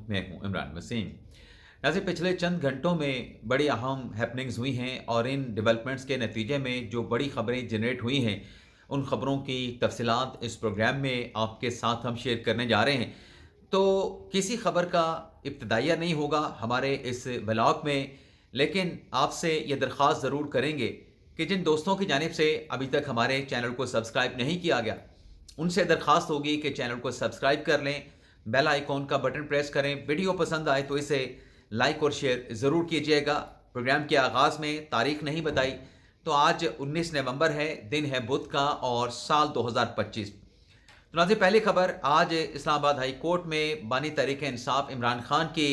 मैं हूं इमरान वसीम। नाज़रीन, पिछले चंद घंटों में बड़ी अहम हैपनिंग्स हुई हैं और इन डेवलपमेंट्स के नतीजे में जो बड़ी खबरें जनरेट हुई हैं, उन खबरों की तफसीलात इस प्रोग्राम में आपके साथ हम शेयर करने जा रहे हैं। तो किसी खबर का इब्तिदाइया नहीं होगा हमारे इस ब्लॉग में, लेकिन आपसे ये दरख्वास्त ज़रूर करेंगे कि जिन दोस्तों की जानिब से अभी तक हमारे चैनल को सब्सक्राइब नहीं किया गया, उनसे दरख्वास्त होगी कि चैनल को सब्सक्राइब कर लें, बेल आइकॉन का बटन प्रेस करें। वीडियो पसंद आए तो इसे लाइक और शेयर ज़रूर कीजिएगा। प्रोग्राम के आगाज़ में तारीख नहीं बताई, तो आज 19 नवंबर है, दिन है बुध का और साल 2025। तो नाज़रीन, पहली खबर आज इस्लामाबाद हाई कोर्ट में बानी तहरीक इंसाफ इमरान खान की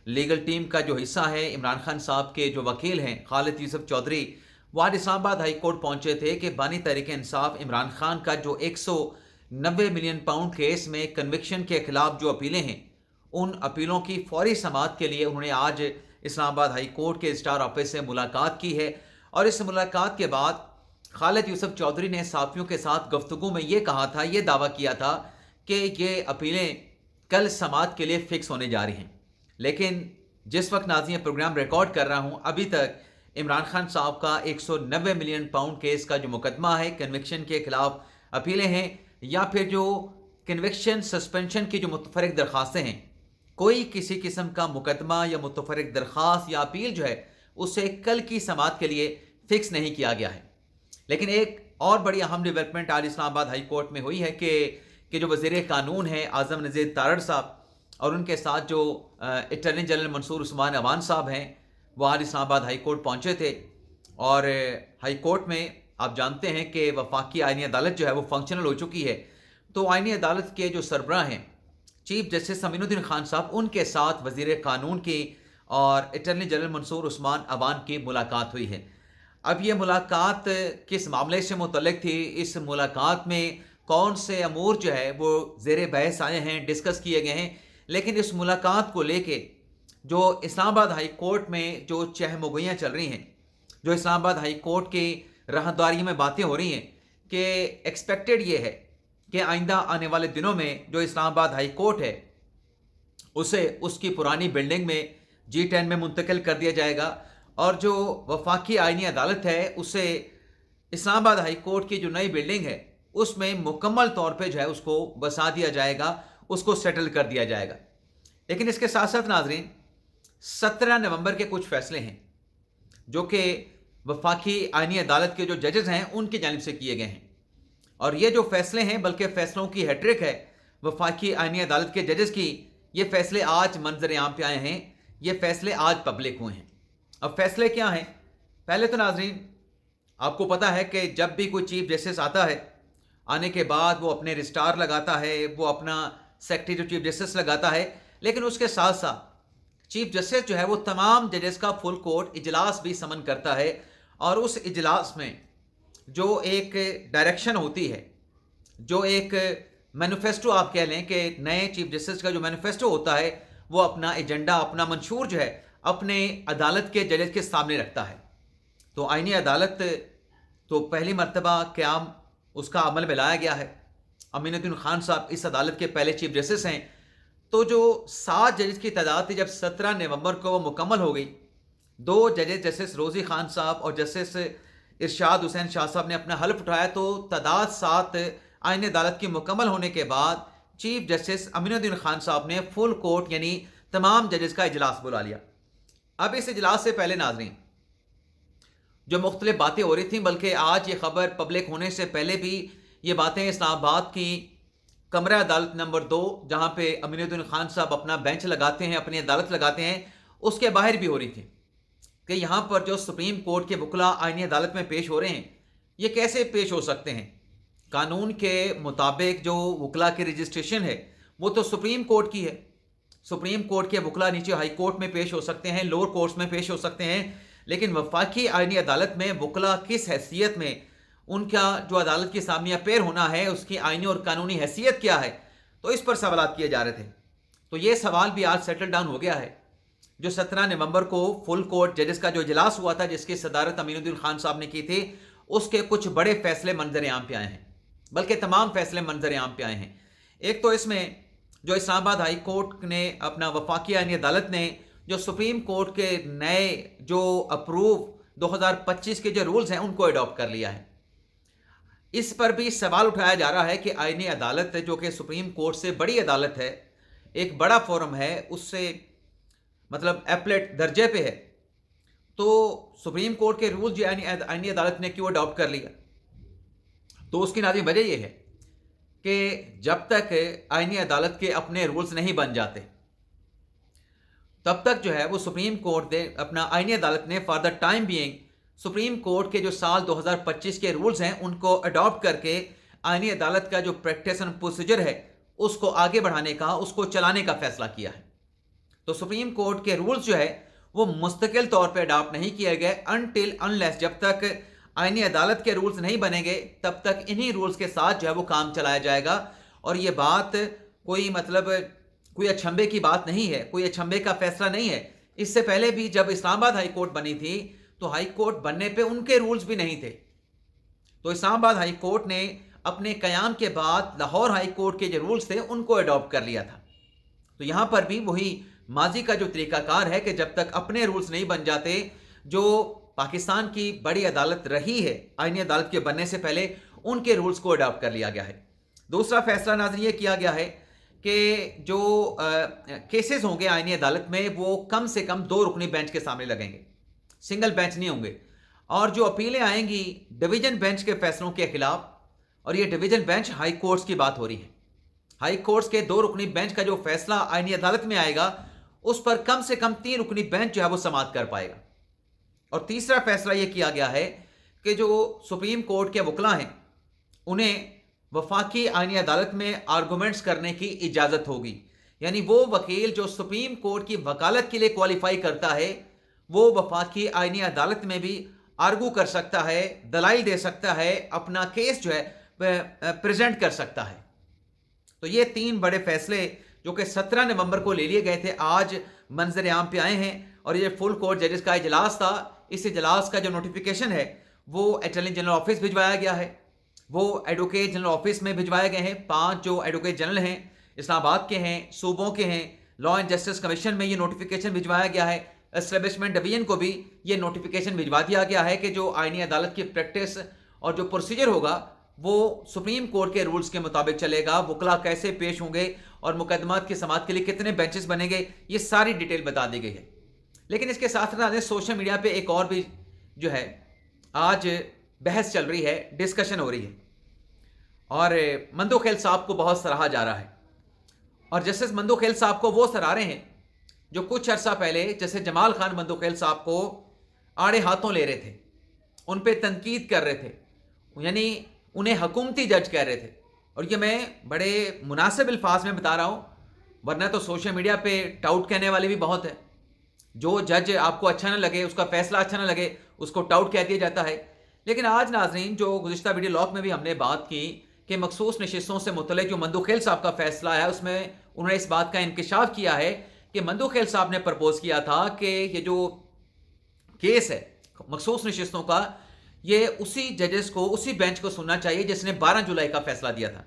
लीगल टीम का जो हिस्सा है, इमरान खान साहब के जो वकील हैं खालिद यूसुफ चौधरी, वो आज इस्लामाबाद हाई कोर्ट पहुंचे थे कि बानी तहरीक इंसाफ इमरान खान का जो 190 मिलियन पाउंड केस में कन्विक्शन के खिलाफ जो अपीलें हैं, उन अपीलों की फौरी समाअत के लिए उन्होंने आज इस्लामाबाद हाई कोर्ट के स्टार ऑफिस से मुलाकात की है। और इस मुलाकात के बाद खालिद यूसुफ चौधरी ने साफियों के साथ गुफ्तगू में ये कहा था, ये दावा किया था कि ये अपीलें कल समाअत के लिए फ़िक्स होने जा रही हैं। लेकिन जिस वक्त नाज़रीन प्रोग्राम रिकॉर्ड कर रहा हूँ, अभी तक इमरान खान साहब का 190 मिलियन पाउंड केस का जो मुकदमा है, कन्विक्शन के खिलाफ अपीलें हैं या फिर जो कन्विक्शन सस्पेंशन की जो मुतफरक दरख्वास्तें हैं, कोई किसी किस्म का मुकदमा या मुतफरक दरख्वास्त या अपील जो है उसे कल की समाअत के लिए फ़िक्स नहीं किया गया है। लेकिन एक और बड़ी अहम डेवलपमेंट आज इस्लामाबाद हाई कोर्ट में हुई है कि जो वज़ीर कानून है आज़म नज़ीर तारड़ साहब और उनके साथ जो अटॉर्नी जनरल मंसूर उस्मान अवान साहब हैं, वो आज इस्लामाबाद हाई कोर्ट पहुँचे थे। और हाई कोर्ट में आप जानते हैं कि वफाकी आइनी अदालत जो है वो फंक्शनल हो चुकी है। तो आइनी अदालत के जो सरबराह हैं चीफ जस्टिस अमीनुद्दीन खान साहब, उनके साथ वज़ीर कानून की और अटॉर्नी जनरल मंसूर उस्मान अवान की मुलाकात हुई है। अब ये मुलाकात किस मामले से मुतल्लिक थी, इस मुलाकात में कौन से अमूर जो है वो ज़ेर बहस आए हैं, डिस्कस किए गए हैं। लेकिन इस मुलाकात को लेके जो इस्लामाबाद हाई कोर्ट में जो चहमुगहियाँ चल रही हैं, जो इस्लामाबाद हाई कोर्ट की राहदारी में बातें हो रही हैं कि एक्सपेक्टेड ये है कि आइंदा आने वाले दिनों में जो इस्लामाबाद हाई कोर्ट है उसे उसकी पुरानी बिल्डिंग में G10 में मुंतकिल कर दिया जाएगा और जो वफाकी आइनी अदालत है उसे इस्लामाबाद हाई कोर्ट की जो नई बिल्डिंग है उसमें मुकम्मल तौर पे जो है उसको बसा दिया जाएगा, उसको सेटल कर दिया जाएगा। लेकिन इसके साथ साथ नाजरीन 17 नवंबर के कुछ फैसले हैं जो कि वफाकी आइनी अदालत के जो जजेस हैं उनकी जानिब से किए गए हैं। और ये जो फैसले हैं, बल्कि फैसलों की हैट्रिक है वफाकी आइनी अदालत के जजेस की। ये फैसले आज मंजर आम पे आए हैं, ये फैसले आज पब्लिक हुए हैं। अब फैसले क्या हैं? पहले तो नाजरीन आपको पता है कि जब भी कोई चीफ जस्टिस आता है, आने के बाद वो अपने रजिस्ट्रार लगाता है, वो अपना सेक्रेटरी टू चीफ जस्टिस लगाता है। लेकिन उसके साथ साथ चीफ जस्टिस जो है वो तमाम जजेस का फुल कोर्ट इजलास भी समन करता है और उस इजलास में जो एक डायरेक्शन होती है, जो एक मैनिफेस्टो आप कह लें कि नए चीफ जस्टिस का जो मैनिफेस्टो होता है, वो अपना एजेंडा, अपना मंशूर जो है अपने अदालत के जजेस के सामने रखता है। तो आइनी अदालत तो पहली मर्तबा क़याम उसका अमल में लाया गया है। अमीनुद्दीन खान साहब इस अदालत के पहले चीफ जस्टिस हैं। तो जो 7 जजेस की तादाद थी, जब 17 नवंबर को वो मुकम्मल हो गई, 2 जजेस जस्टिस रोज़ी खान साहब और जस्टिस इरशाद हुसैन शाह साहब ने अपना हल्फ उठाया। तो तादाद 7 आईनी अदालत की मुकम्मल होने के बाद चीफ जस्टिस अमीनुद्दीन खान साहब ने फुल कोर्ट यानी तमाम जजेस का इजलास बुला लिया। अब इस इजलास से पहले नाजरीन जो मुख्तलिफ बातें हो रही थी, बल्कि आज ये खबर पब्लिक होने से पहले भी ये बातें इस्लामाबाद की कमरा अदालत नंबर 2 जहाँ पे अमीनुद्दीन खान साहब अपना बेंच लगाते हैं, अपनी अदालत लगाते हैं, उसके बाहर भी हो रही थी कि यहाँ पर जो सुप्रीम कोर्ट के वकला आईनी अदालत में पेश हो रहे हैं, ये कैसे पेश हो सकते हैं। कानून के मुताबिक जो वकला की रजिस्ट्रेशन है वो तो सुप्रीम कोर्ट की है। सुप्रीम कोर्ट के वकला नीचे हाई कोर्ट में पेश हो सकते हैं, लोअर कोर्ट्स में पेश हो सकते हैं, लेकिन वफाकी आईनी अदालत में वकला किस हैसियत में उनका जो अदालत के सामने अपेयर होना है, उसकी आईनी और कानूनी हैसियत क्या है, तो इस पर सवाल किए जा रहे थे। तो ये सवाल भी आज सेटल डाउन हो गया है। जो 17 नवंबर को फुल कोर्ट जजेस का जो इजलास हुआ था, जिसकी सदारत अमीनुद्दीन खान साहब ने की थी, उसके कुछ बड़े फैसले मंजर आम पे आए हैं, बल्कि तमाम फैसले मंजर आम पे आए हैं। एक तो इसमें जो इस्लामाबाद हाई कोर्ट ने अपना वफाकी आईनी अदालत ने जो सुप्रीम कोर्ट के नए जो अप्रूव 2025 के जो रूल्स हैं उनको अडॉप्ट कर लिया है। इस पर भी सवाल उठाया जा रहा है कि आईनी अदालत जो कि सुप्रीम कोर्ट से बड़ी अदालत है, एक बड़ा फोरम है, उससे मतलब एपलेट दर्जे पे है, तो सुप्रीम कोर्ट के रूल्स जो आईनी अदालत ने क्यों अडॉप्ट कर लिया? तो उसकी नाज़रीन वजह यह है कि जब तक आईनी अदालत के अपने रूल्स नहीं बन जाते तब तक जो है वो सुप्रीम कोर्ट ने अपना आईनी अदालत ने for the time being supreme court के जो साल 2025 के रूल्स हैं उनको अडॉप्ट करके आईनी अदालत का जो प्रैक्टिस एंड प्रोसीजर है उसको आगे बढ़ाने का, उसको चलाने का फैसला किया है। तो सुप्रीम कोर्ट के रूल्स जो है वो मुस्तकिल तौर पे अडॉप्ट नहीं किए गए अनटिल अनलेस, जब तक आईनी अदालत के रूल्स नहीं बनेंगे तब तक इन्हीं रूल्स के साथ जो है वो काम चलाया जाएगा। और ये बात कोई मतलब कोई अचंभे की बात नहीं है, कोई अचंभे का फैसला नहीं है। इससे पहले भी जब इस्लामाबाद हाई कोर्ट बनी थी तो हाई कोर्ट बनने पे उनके रूल्स भी नहीं थे, तो इस्लामाबाद हाई कोर्ट ने अपने कयाम के बाद लाहौर हाई कोर्ट के जो रूल्स थे उनको अडॉप्ट कर लिया था। तो यहाँ पर भी वही माजी का जो तरीकाकार है कि जब तक अपने रूल्स नहीं बन जाते, जो पाकिस्तान की बड़ी अदालत रही है आईनी अदालत के बनने से पहले, उनके रूल्स को अडॉप्ट कर लिया गया है। दूसरा फैसला नाज़रीन ये किया गया है कि जो केसेस होंगे आईनी अदालत में वो कम से कम 2 रुकनी बेंच के सामने लगेंगे, सिंगल बेंच नहीं होंगे। और जो अपीलें आएंगी डिवीजन बेंच के फैसलों के खिलाफ, और ये डिवीजन बेंच हाई कोर्ट्स की बात हो रही है, हाई कोर्ट्स के 2 रुकनी बेंच का जो फैसला आईनी अदालत में आएगा उस पर कम से कम 3 रुकनी बेंच जो है वो समाअत कर पाएगा। और तीसरा फैसला ये किया गया है कि जो सुप्रीम कोर्ट के वकला हैं उन्हें वफाकी आईनी अदालत में आर्गूमेंट्स करने की इजाज़त होगी। यानी वो वकील जो सुप्रीम कोर्ट की वकालत के लिए क्वालिफाई करता है वो वफाकी आईनी अदालत में भी आर्गू कर सकता है, दलाइल दे सकता है, अपना केस जो है प्रेजेंट कर सकता है। तो ये 3 बड़े फैसले जो कि 17 नवंबर को ले लिए गए थे आज मंजर आम पे आए हैं। और ये फुल कोर्ट जजेस का इजलास था, इस इजलास का जो नोटिफिकेशन है वो अटॉर्नी जनरल ऑफिस भिजवाया गया है, वो एडवोकेट जनरल ऑफिस में भिजवाए गए हैं। 5 जो एडवोकेट जनरल हैं इस्लामाबाद के हैं, सूबों के हैं, लॉ एंड जस्टिस कमीशन में ये नोटिफिकेशन भिजवाया गया है। एस्टेब्लिशमेंट डिवीजन को भी ये नोटिफिकेशन भिजवा दिया गया है कि जो आईनी अदालत की प्रैक्टिस और जो प्रोसीजर होगा वो सुप्रीम कोर्ट के रूल्स के मुताबिक चलेगा। वकला कैसे पेश होंगे और मुकदमात की समाअत के लिए कितने बेंचेस बनेंगे, ये सारी डिटेल बता दी गई है। लेकिन इसके साथ साथ सोशल मीडिया पे एक और भी जो है आज बहस चल रही है, डिस्कशन हो रही है, और मंदोखेल साहब को बहुत सराहा जा रहा है। और जस्टिस मंदोखेल साहब को वो सराह रहे हैं जो कुछ अरसा पहले जैसे जमाल खान मंदोखेल साहब को आड़े हाथों ले रहे थे, उन पे तनकीद कर रहे थे, यानी उन्हें हुकूमती जज कह रहे थे। और ये मैं बड़े मुनासिब अल्फाज में बता रहा हूँ, वरना तो सोशल मीडिया पे टाउट कहने वाले भी बहुत है। जो जज आपको अच्छा ना लगे, उसका फैसला अच्छा ना लगे, उसको टाउट कह दिया जाता है। लेकिन आज नाजरीन जो गुज़िश्ता वीडियो लॉग में भी हमने बात की कि मखसूस नशिस्तों से मुतल्लिक जो मंदोखेल साहब का फैसला है उसमें उन्होंने इस बात का इंकिशाफ किया है कि मंदोखेल साहब ने प्रपोज किया था कि ये जो केस है मखसूस नशिस्तों का, ये उसी जजेस को, उसी बेंच को सुनना चाहिए जिसने 12 जुलाई का फैसला दिया था।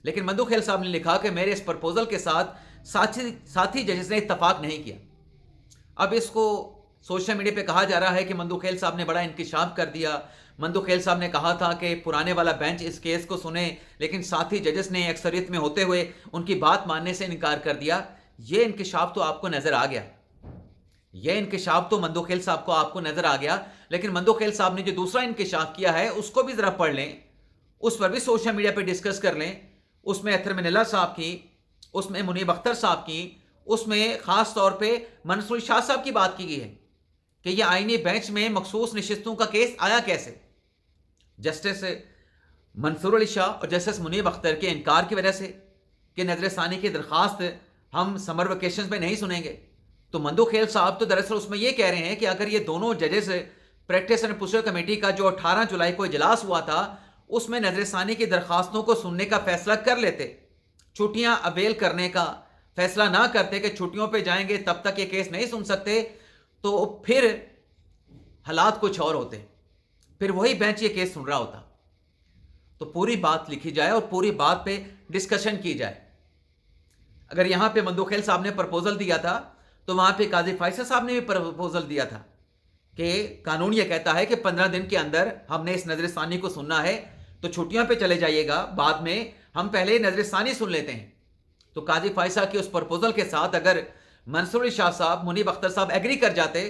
लेकिन मंदोखेल साहब ने लिखा कि मेरे इस प्रपोजल के साथ साथी जजेस ने इत्तफाक नहीं किया। अब इसको सोशल मीडिया पे कहा जा रहा है कि मंदोखेल साहब ने बड़ा इंकिशाफ कर दिया। मंदोखेल साहब ने कहा था कि पुराने वाला बेंच इस केस को सुने, लेकिन साथी जजेस ने अक्सरियत में होते हुए उनकी बात मानने से इनकार कर दिया। ये इंकिशाफ तो आपको नजर आ गया, ये इंकिशाफ तो मंदोखेल साहब को आपको नजर आ गया। लेकिन मंदोखेल साहब ने जो दूसरा इंकिशाफ किया है उसको भी जरा पढ़ लें, उस पर भी सोशल मीडिया पे डिस्कस कर लें। उसमें अतर मिनल्ला साहब की, उसमें मुनीब अख्तर साहब की, उसमें खास तौर पे मंसूर शाह साहब की बात की गई है कि यह आईनी बेंच में मखसूस नशिस्तों का केस आया कैसे। जस्टिस मंसूर अली शाह और जस्टिस मुनीब अख्तर के इनकार की वजह से कि नजरसानी की दरख्वास्त हम समर वेकेशन में नहीं सुनेंगे। तो मंदोखेल साहब तो दरअसल उसमें यह कह रहे हैं कि अगर ये दोनों जजेस प्रैक्टिस एंड प्रोसीजर कमेटी का जो 18 जुलाई को इजलास हुआ था उसमें नजरसानी की दरख्वास्तों को सुनने का फैसला कर लेते, छुट्टियां अवेल करने का फैसला ना करते कि छुट्टियों पे जाएंगे तब तक ये केस नहीं सुन सकते, तो फिर हालात कुछ और होते, फिर वही बेंच ये केस सुन रहा होता। तो पूरी बात लिखी जाए और पूरी बात पे डिस्कशन की जाए। اگر یہاں پہ مندوخیل صاحب نے پرپوزل دیا تھا تو وہاں پہ قاضی فیصل صاحب نے بھی پرپوزل دیا تھا کہ قانون یہ کہتا ہے کہ 15 دن کے اندر ہم نے اس نظر ثانی کو سننا ہے، تو چھٹیوں پہ چلے جائیے گا، بعد میں ہم پہلے نظر ثانی سن لیتے ہیں۔ تو قاضی فیصل کے اس پرپوزل کے ساتھ اگر منصور علی شاہ صاحب، منیب اختر صاحب ایگری کر جاتے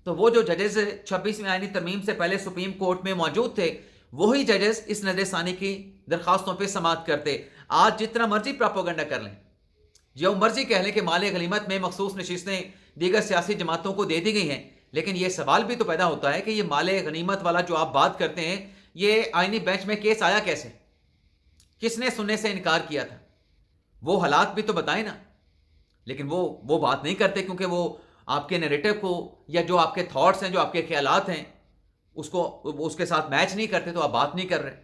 تو وہ جو ججز 26ویں آئینی ترمیم سے پہلے سپریم کورٹ میں موجود تھے وہی ججز اس نظر ثانی کی درخواستوں پہ سماعت کرتے۔ آج جتنا مرضی پراپوگنڈا کر لیں، جو مرضی کہہ لیں کہ مال غنیمت میں مخصوص نشستیں دیگر سیاسی جماعتوں کو دے دی گئی ہیں، لیکن یہ سوال بھی تو پیدا ہوتا ہے کہ یہ مال غنیمت والا جو آپ بات کرتے ہیں، یہ آئینی بینچ میں کیس آیا کیسے؟ کس نے سننے سے انکار کیا تھا؟ وہ حالات بھی تو بتائیں نا۔ لیکن وہ بات نہیں کرتے، کیونکہ وہ آپ کے نیریٹو کو یا جو آپ کے تھاٹس ہیں، جو آپ کے خیالات ہیں، اس کے ساتھ میچ نہیں کرتے، تو آپ بات نہیں کر رہے۔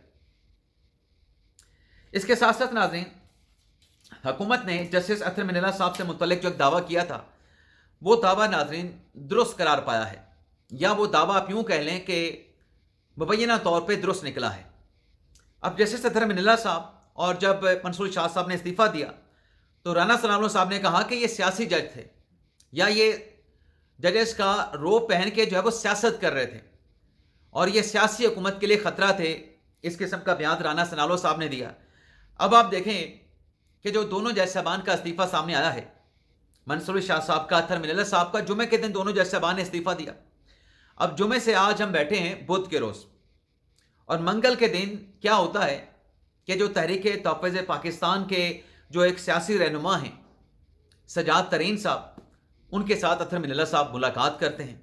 اس کے ساتھ ساتھ ناظرین، حکومت نے جسٹس اطہر من اللہ صاحب سے متعلق جو ایک دعویٰ کیا تھا، وہ دعویٰ ناظرین درست قرار پایا ہے، یا وہ دعویٰ آپ یوں کہہ لیں کہ مبینہ طور پہ درست نکلا ہے۔ اب جسٹس اطہر من اللہ صاحب اور جب منصور شاہ صاحب نے استعفیٰ دیا تو رانا ثناء صاحب نے کہا کہ یہ سیاسی جج تھے، یا یہ ججز کا روب پہن کے جو ہے وہ سیاست کر رہے تھے، اور یہ سیاسی حکومت کے لیے خطرہ تھے۔ اس قسم کا بیان رانا ثناء صاحب نے دیا۔ اب آپ دیکھیں کہ جو دونوں جج صاحبان کا استعفیٰ سامنے آیا ہے، منصور شاہ صاحب کا، اطہر من اللہ صاحب کا، جمعے کے دن دونوں جج صاحبان نے استعفیٰ دیا۔ اب جمعے سے آج ہم بیٹھے ہیں بدھ کے روز، اور منگل کے دن کیا ہوتا ہے کہ جو تحریک تحفظ پاکستان کے جو ایک سیاسی رہنما ہیں سجاد ترین صاحب، ان کے ساتھ اطہر من اللہ صاحب ملاقات کرتے ہیں۔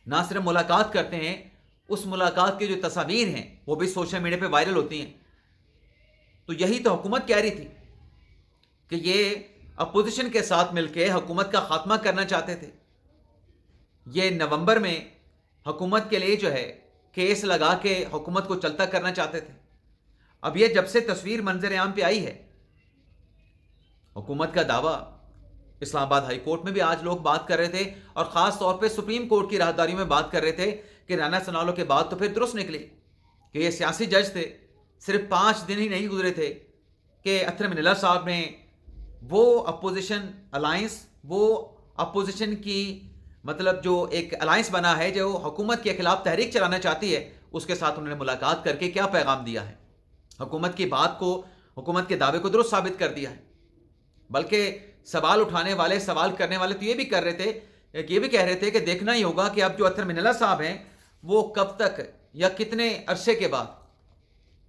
نہ صرف ملاقات کرتے ہیں، اس ملاقات کی جو تصاویر ہیں وہ بھی سوشل میڈیا پہ وائرل ہوتی ہیں۔ تو یہی تو حکومت کہہ رہی تھی کہ یہ اپوزیشن کے ساتھ مل کے حکومت کا خاتمہ کرنا چاہتے تھے۔ یہ نومبر میں حکومت کے لیے جو ہے کیس لگا کے حکومت کو چلتا کرنا چاہتے تھے۔ اب یہ جب سے تصویر منظر عام پہ آئی ہے، حکومت کا دعویٰ اسلام آباد ہائی کورٹ میں بھی آج لوگ بات کر رہے تھے، اور خاص طور پہ سپریم کورٹ کی راہداریوں میں بات کر رہے تھے کہ رانا ثناء کے بعد تو پھر درست نکلی کہ یہ سیاسی جج تھے۔ صرف 5 دن ہی نہیں گزرے تھے کہ اطہر من اللہ صاحب نے وہ اپوزیشن الائنس، وہ اپوزیشن کی مطلب جو ایک الائنس بنا ہے جو حکومت کے خلاف تحریک چلانا چاہتی ہے، اس کے ساتھ انہوں نے ملاقات کر کے کیا پیغام دیا ہے، حکومت کی بات کو، حکومت کے دعوے کو درست ثابت کر دیا ہے۔ بلکہ سوال اٹھانے والے، سوال کرنے والے تو یہ بھی کر رہے تھے، یہ بھی کہہ رہے تھے کہ دیکھنا ہی ہوگا کہ اب جو اطہر من اللہ صاحب ہیں وہ کب تک یا کتنے عرصے کے بعد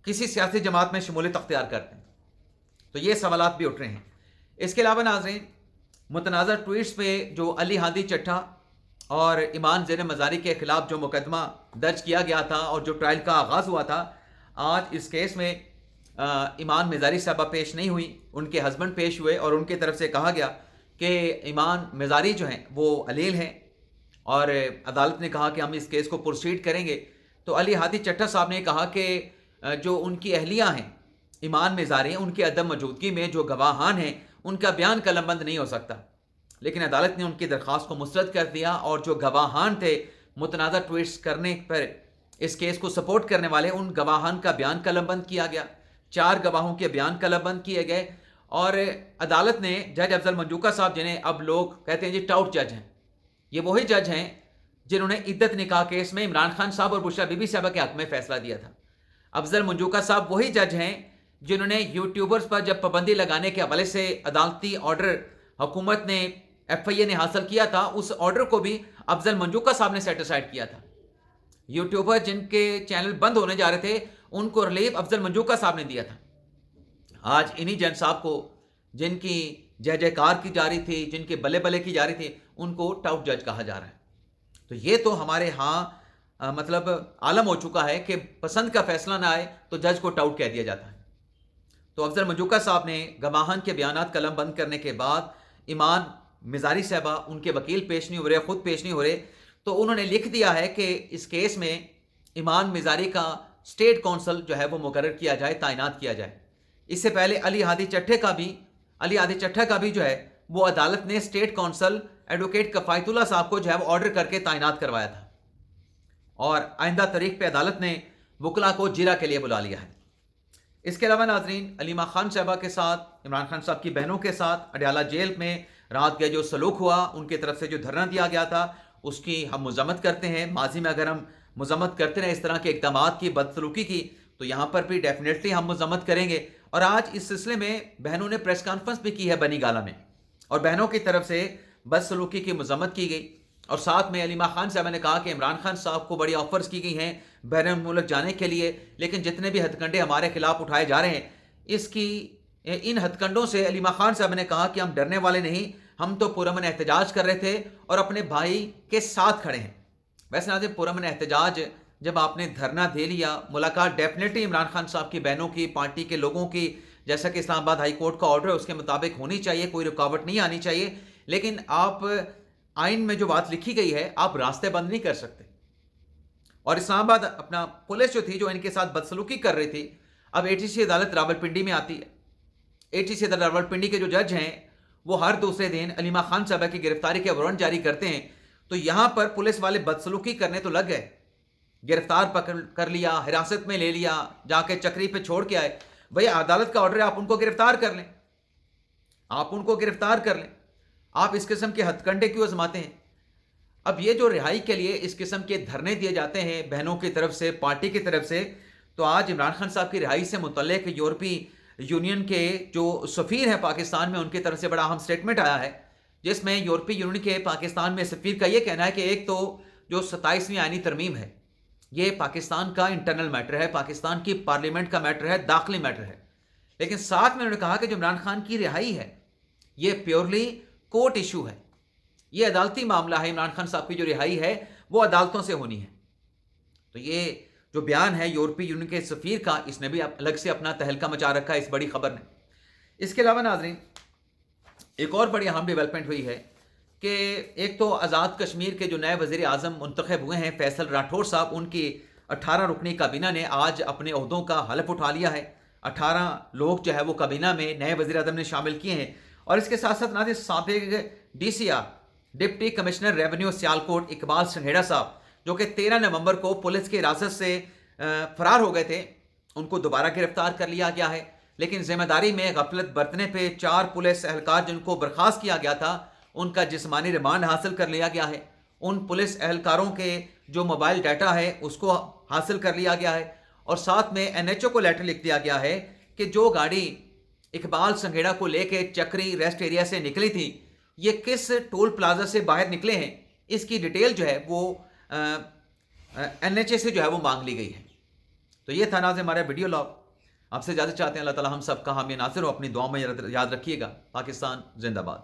کسی سیاسی جماعت میں شمولیت اختیار کرتے ہیں۔ تو یہ سوالات بھی اٹھ رہے ہیں۔ اس کے علاوہ ناظرین، متنازع ٹویٹس پہ جو علی ہادی چٹھا اور ایمان زین مزاری کے خلاف جو مقدمہ درج کیا گیا تھا اور جو ٹرائل کا آغاز ہوا تھا، آج اس کیس میں ایمان مزاری صاحبہ پیش نہیں ہوئی، ان کے ہسبینڈ پیش ہوئے، اور ان کی طرف سے کہا گیا کہ ایمان مزاری جو ہیں وہ علیل ہیں، اور عدالت نے کہا کہ ہم اس کیس کو پروسیڈ کریں گے۔ تو علی ہادی چٹھا صاحب نے کہا کہ جو ان کی اہلیہ ہیں ایمان مزاری، ان کی عدم موجودگی میں جو گواہان ہیں ان کا بیان قلم بند نہیں ہو سکتا، لیکن عدالت نے ان کی درخواست کو مسترد کر دیا، اور جو گواہان تھے متنازع ٹویٹس کرنے پر اس کیس کو سپورٹ کرنے والے، ان گواہان کا بیان قلم بند کیا گیا۔ 4 گواہوں کے بیان قلم بند کیے گئے، اور عدالت نے جج افضل منجوکا صاحب، جنہیں اب لوگ کہتے ہیں جی ٹاؤٹ جج ہیں، یہ وہی جج ہیں جنہوں نے عدت نکاح کیس میں عمران خان صاحب اور بشرا بی بی صاحبہ کے حق میں فیصلہ دیا تھا۔ افضل منجوکا صاحب وہی جج ہیں جنہوں نے یوٹیوبرز پر جب پابندی لگانے کے حوالے سے عدالتی آرڈر حکومت نے FIA نے حاصل کیا تھا، اس آرڈر کو بھی افضل منجوکا صاحب نے سیٹسفائیڈ کیا تھا۔ یوٹیوبر جن کے چینل بند ہونے جا رہے تھے ان کو ریلیف افضل منجوکا صاحب نے دیا تھا۔ آج انہی جج صاحب کو، جن کی جے جے کار کی جا رہی تھی، جن کے بلے بلے کی جا رہی تھی، ان کو ٹاؤٹ جج کہا جا رہا ہے۔ تو یہ تو ہمارے ہاں مطلب عالم ہو چکا ہے کہ پسند کا فیصلہ نہ آئے تو جج کو ٹاؤٹ کہہ دیا جاتا ہے۔ تو افضل منجوکا صاحب نے گواہان کے بیانات قلم بند کرنے کے بعد، ایمان مزاری صاحبہ ان کے وکیل پیش نہیں ہو رہے، خود پیش نہیں ہو رہے، تو انہوں نے لکھ دیا ہے کہ اس کیس میں ایمان مزاری کا اسٹیٹ کونسل جو ہے وہ مقرر کیا جائے، تعینات کیا جائے۔ اس سے پہلے علی ہادی چٹھا کا بھی جو ہے وہ عدالت نے اسٹیٹ کونسل ایڈوکیٹ کفایت اللہ صاحب کو جو ہے وہ آرڈر کر کے تعینات کروایا تھا، اور آئندہ تاریخ پہ عدالت نے وکلا کو جرا کے لیے بلا لیا ہے۔ اس کے علاوہ ناظرین، علیمہ خان صاحبہ کے ساتھ، عمران خان صاحب کی بہنوں کے ساتھ اڈیالہ جیل میں رات کا جو سلوک ہوا، ان کی طرف سے جو دھرنا دیا گیا تھا، اس کی ہم مذمت کرتے ہیں۔ ماضی میں اگر ہم مذمت کرتے رہے اس طرح کے اقدامات کی، بدسلوکی کی، تو یہاں پر بھی ڈیفینیٹلی ہم مذمت کریں گے۔ اور آج اس سلسلے میں بہنوں نے پریس کانفرنس بھی کی ہے بنی گالہ میں، اور بہنوں کی طرف سے بدسلوکی کی مذمت کی گئی، اور ساتھ میں علیمہ خان صاحبہ نے کہا کہ عمران خان صاحب کو بڑی آفرز کی گئی ہیں بیرون ملک جانے کے لیے، لیکن جتنے بھی ہتھ کنڈے ہمارے خلاف اٹھائے جا رہے ہیں، ان ہتھ کنڈوں سے علیمہ خان صاحب نے کہا کہ ہم ڈرنے والے نہیں، ہم تو پرامن احتجاج کر رہے تھے اور اپنے بھائی کے ساتھ کھڑے ہیں۔ ویسے ناظرین، پرامن احتجاج جب آپ نے دھرنا دے لیا، ملاقات ڈیفینیٹلی عمران خان صاحب کی بہنوں کی، پارٹی کے لوگوں کی، جیسا کہ اسلام آباد ہائی کورٹ کا آرڈر ہے اس کے مطابق ہونی چاہیے، کوئی رکاوٹ نہیں آنی چاہیے، لیکن آپ آئین میں جو بات لکھی گئی ہے، آپ راستے بند نہیں کر سکتے۔ اور اسلام آباد اپنا پولیس جو تھی، جو ان کے ساتھ بدسلوکی کر رہی تھی، اب اے ٹی سی عدالت راولپنڈی میں آتی ہے۔ اے ٹی سی عدالت راولپنڈی کے جو جج ہیں، وہ ہر دوسرے دن علیمہ خان صاحبہ کی گرفتاری کے وارنٹ جاری کرتے ہیں، تو یہاں پر پولیس والے بدسلوکی کرنے تو لگ گئے، گرفتار کر لیا، حراست میں لے لیا، جا کے چکری پہ چھوڑ کے آئے۔ بھئی عدالت کا آرڈر ہے، آپ ان کو گرفتار کر لیں، آپ ان کو گرفتار کر لیں، آپ اس قسم کے ہتھ کنڈے کیوں آزماتے ہیں؟ اب یہ جو رہائی کے لیے اس قسم کے دھرنے دیے جاتے ہیں بہنوں کی طرف سے، پارٹی کی طرف سے، تو آج عمران خان صاحب کی رہائی سے متعلق یورپی یونین کے جو سفیر ہیں پاکستان میں، ان کی طرف سے بڑا اہم سٹیٹمنٹ آیا ہے، جس میں یورپی یونین کے پاکستان میں سفیر کا یہ کہنا ہے کہ ایک تو جو 27ویں آئینی ترمیم ہے، یہ پاکستان کا انٹرنل میٹر ہے، پاکستان کی پارلیمنٹ کا میٹر ہے، داخلی میٹر ہے، لیکن ساتھ میں انہوں نے کہا کہ جو عمران خان کی رہائی ہے، یہ پیورلی کورٹ ایشو ہے، یہ عدالتی معاملہ ہے۔ عمران خان صاحب کی جو رہائی ہے وہ عدالتوں سے ہونی ہے۔ تو یہ جو بیان ہے یورپی یونین کے سفیر کا، اس نے بھی الگ سے اپنا تہلکہ مچا رکھا ہے اس بڑی خبر نے۔ اس کے علاوہ ناظرین، ایک اور بڑی اہم ڈیولپمنٹ ہوئی ہے کہ ایک تو آزاد کشمیر کے جو نئے وزیر اعظم منتخب ہوئے ہیں فیصل راٹھور صاحب، ان کی 18 رکنی کابینہ نے آج اپنے عہدوں کا حلف اٹھا لیا ہے۔ 18 لوگ جو ہے وہ کابینہ میں نئے وزیر اعظم نے شامل کیے ہیں، اور اس کے ساتھ ساتھ ناظرین، سابق D C R deputy commissioner revenue Sialkot Iqbal Singhera صاحب، جو کہ 13 نومبر کو پولیس کی حراست سے فرار ہو گئے تھے، ان کو دوبارہ گرفتار کر لیا گیا ہے، لیکن ذمہ داری میں غفلت برتنے پہ 4 پولیس اہلکار جن کو برخاست کیا گیا تھا، ان کا جسمانی ریمانڈ حاصل کر لیا گیا ہے۔ ان پولیس اہلکاروں کے جو موبائل ڈیٹا ہے اس کو حاصل کر لیا گیا ہے، اور ساتھ میں NHO کو لیٹر لکھ دیا گیا ہے کہ جو گاڑی اقبال سنگھیڑا کو لے کے چکری ریسٹ ایریا سے نکلی تھی، یہ کس ٹول پلازا سے باہر نکلے ہیں، اس کی ڈیٹیل جو ہے وہ NHA سے جو ہے وہ مانگ لی گئی ہے۔ تو یہ تھا ناظرین ہمارا ویڈیو لاگ۔ آپ سے اجازت چاہتے ہیں، اللہ تعالی ہم سب کا حامی ناصر ہو، اپنی دعاؤں میں یاد رکھیے گا۔ پاکستان زندہ باد۔